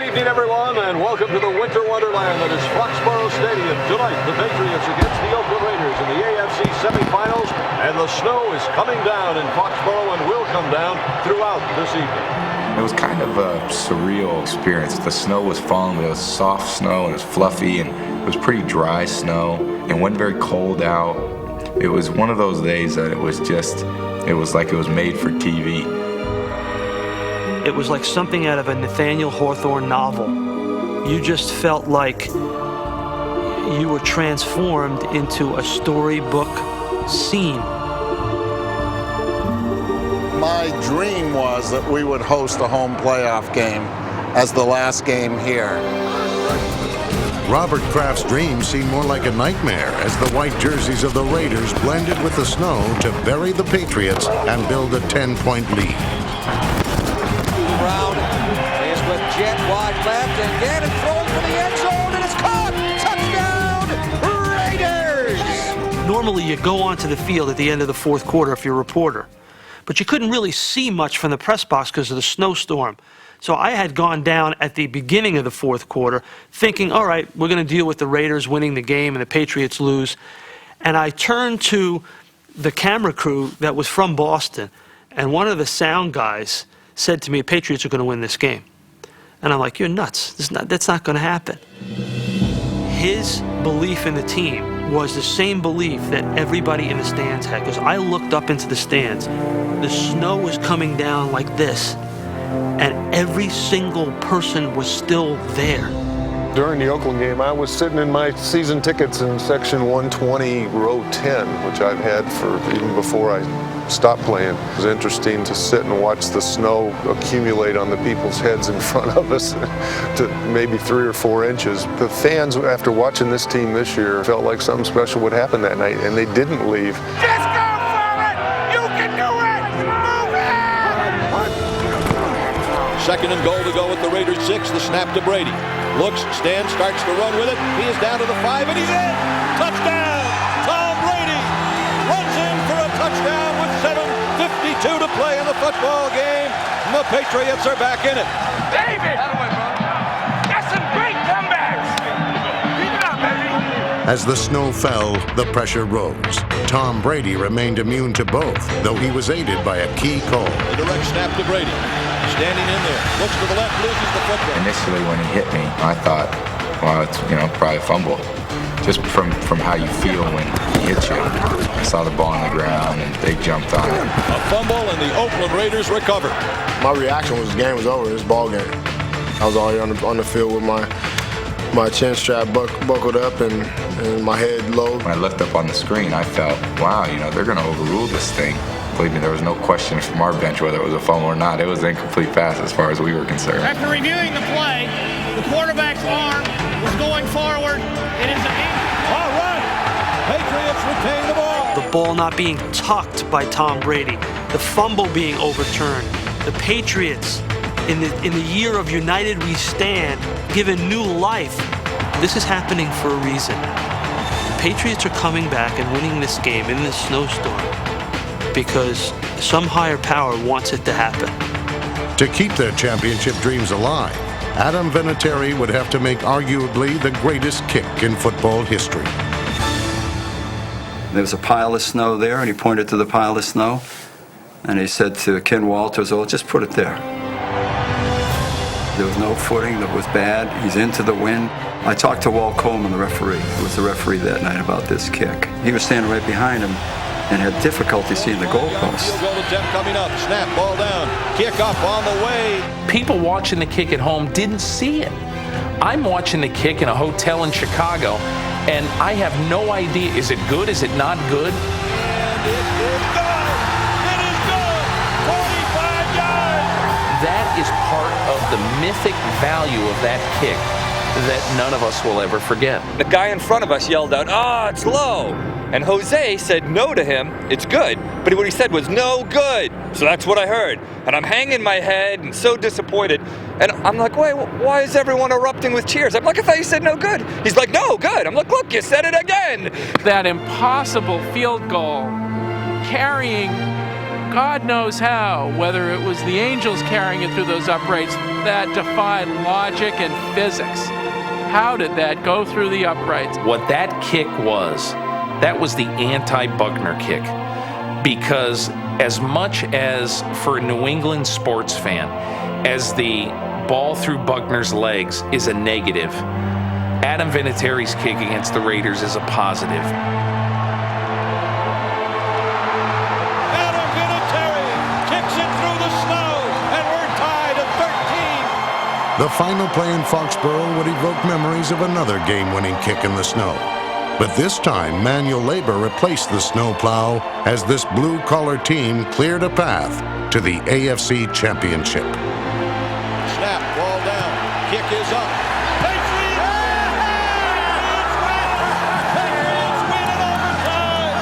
Good evening, everyone, and welcome to the winter wonderland that is Foxborough Stadium. Tonight, the Patriots against the Oakland Raiders in the AFC semifinals, and the snow is coming down in Foxborough and will come down throughout this evening. It was kind of a surreal experience. The snow was falling, but it was soft snow, and it was fluffy, and it was pretty dry snow. It wasn't very cold out. It was one of those days that it was like it was made for TV. It was like something out of a Nathaniel Hawthorne novel. You just felt like you were transformed into a storybook scene. My dream was that we would host a home playoff game as the last game here. Robert Kraft's dream seemed more like a nightmare as the white jerseys of the Raiders blended with the snow to bury the Patriots and build a 10-point lead. Brown is with Jet wide left and Gannon throwing for the end zone, and it's caught! Touchdown, Raiders! Normally you go onto the field at the end of the fourth quarter if you're a reporter, but you couldn't really see much from the press box because of the snowstorm. So I had gone down at the beginning of the fourth quarter thinking, all right, we're going to deal with the Raiders winning the game and the Patriots lose. And I turned to the camera crew that was from Boston, and one of the sound guys said to me, Patriots are going to win this game. And I'm like, you're nuts. That's not going to happen. His belief in the team was the same belief that everybody in the stands had, because I looked up into the stands. The snow was coming down like this, and every single person was still there. During the Oakland game, I was sitting in my season tickets in section 120, row 10, which I've had for even before I stopped playing. It was interesting to sit and watch the snow accumulate on the people's heads in front of us to maybe 3 or 4 inches. The fans, after watching this team this year, felt like something special would happen that night, and they didn't leave. Just go for it! You can do it! Move it! Second and goal to go with the Raiders 6. The snap to Brady. Looks, stands, starts to run with it. He is down to the 5, and he's in! Touchdown! Tom Brady runs in for a touchdown with 7:52 to play in the football game. And the Patriots are back in it. David! That's some great comebacks! Keep it up, baby! As the snow fell, the pressure rose. Tom Brady remained immune to both, though he was aided by a key call. A direct snap to Brady. Standing in there, looks to the left, loses the football. Initially, when he hit me, I thought, well, it's probably a fumble. Just from how you feel when he hits you. I saw the ball on the ground, and they jumped on it. A fumble, and the Oakland Raiders recover. My reaction was the game was over. It was ball game. I was already on the field with my chin strap buckled up and my head low. When I looked up on the screen, I felt, wow, they're going to overrule this thing. Believe me, there was no question from our bench whether it was a fumble or not. It was an incomplete pass as far as we were concerned. After reviewing the play, the quarterback's arm was going forward. It is all right. Patriots retain the ball. The ball not being tucked by Tom Brady, the fumble being overturned, the Patriots in the year of United We Stand given new life. This is happening for a reason. The Patriots are coming back and winning this game in this snowstorm because some higher power wants it to happen. To keep their championship dreams alive, Adam Vinatieri would have to make arguably the greatest kick in football history. There was a pile of snow there, and he pointed to the pile of snow, and he said to Ken Walters, "Oh, just put it there." There was no footing, that was bad. He's into the wind. I talked to Walt Coleman, the referee, who was the referee that night, about this kick. He was standing right behind him and had difficulty seeing the goalpost. Field goal attempt coming up. Snap, ball down. Kick up on the way. People watching the kick at home didn't see it. I'm watching the kick in a hotel in Chicago, and I have no idea, is it good, is it not good? And it is good. It is good. 45 yards. That is part of the mythic value of that kick that none of us will ever forget. The guy in front of us yelled out, it's low. And Jose said no to him, it's good. But what he said was no good. So that's what I heard. And I'm hanging my head and so disappointed. And I'm like, wait, why is everyone erupting with cheers? I'm like, I thought you said no good. He's like, no, good. I'm like, look, you said it again. That impossible field goal carrying God knows how, whether it was the angels carrying it through those uprights, that defied logic and physics. How did that go through the uprights? What that kick was, that was the anti-Buckner kick. Because as much as for a New England sports fan, as the ball through Buckner's legs is a negative, Adam Vinatieri's kick against the Raiders is a positive. Adam Vinatieri kicks it through the snow, and we're tied at 13. The final play in Foxborough would evoke memories of another game-winning kick in the snow. But this time, manual labor replaced the snowplow as this blue-collar team cleared a path to the AFC Championship. Snap, ball down, kick is up. Patriots! Patriots win in overtime,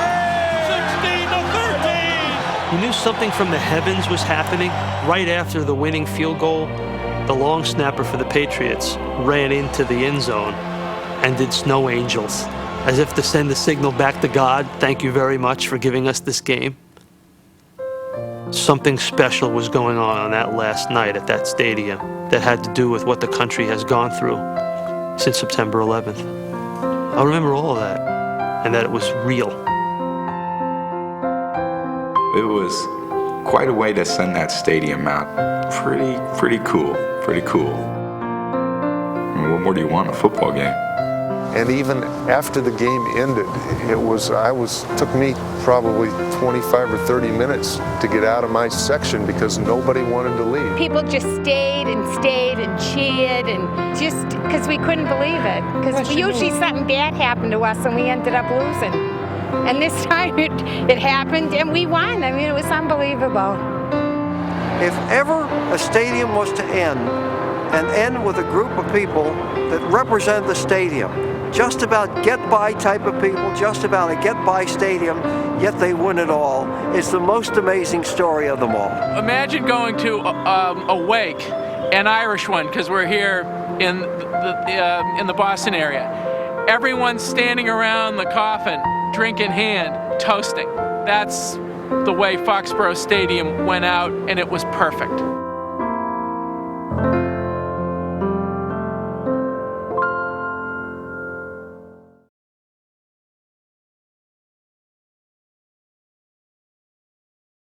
16-13. You knew something from the heavens was happening right after the winning field goal. The long snapper for the Patriots ran into the end zone and did snow angels, as if to send a signal back to God, thank you very much for giving us this game. Something special was going on that last night at that stadium that had to do with what the country has gone through since September 11th. I remember all of that, and that it was real. It was quite a way to send that stadium out. Pretty cool. I mean, what more do you want in a football game? And even after the game ended, took me probably 25 or 30 minutes to get out of my section because nobody wanted to leave. People just stayed and cheered, and just because we couldn't believe it. Because usually something bad happened to us and we ended up losing. And this time it happened and we won. I mean, it was unbelievable. If ever a stadium was to end, and end with a group of people that represent the stadium, just about get-by type of people, just about a get-by stadium, yet they win it all. It's the most amazing story of them all. Imagine going to a wake, an Irish one, because we're here in the Boston area. Everyone's standing around the coffin, drink in hand, toasting. That's the way Foxborough Stadium went out, and it was perfect.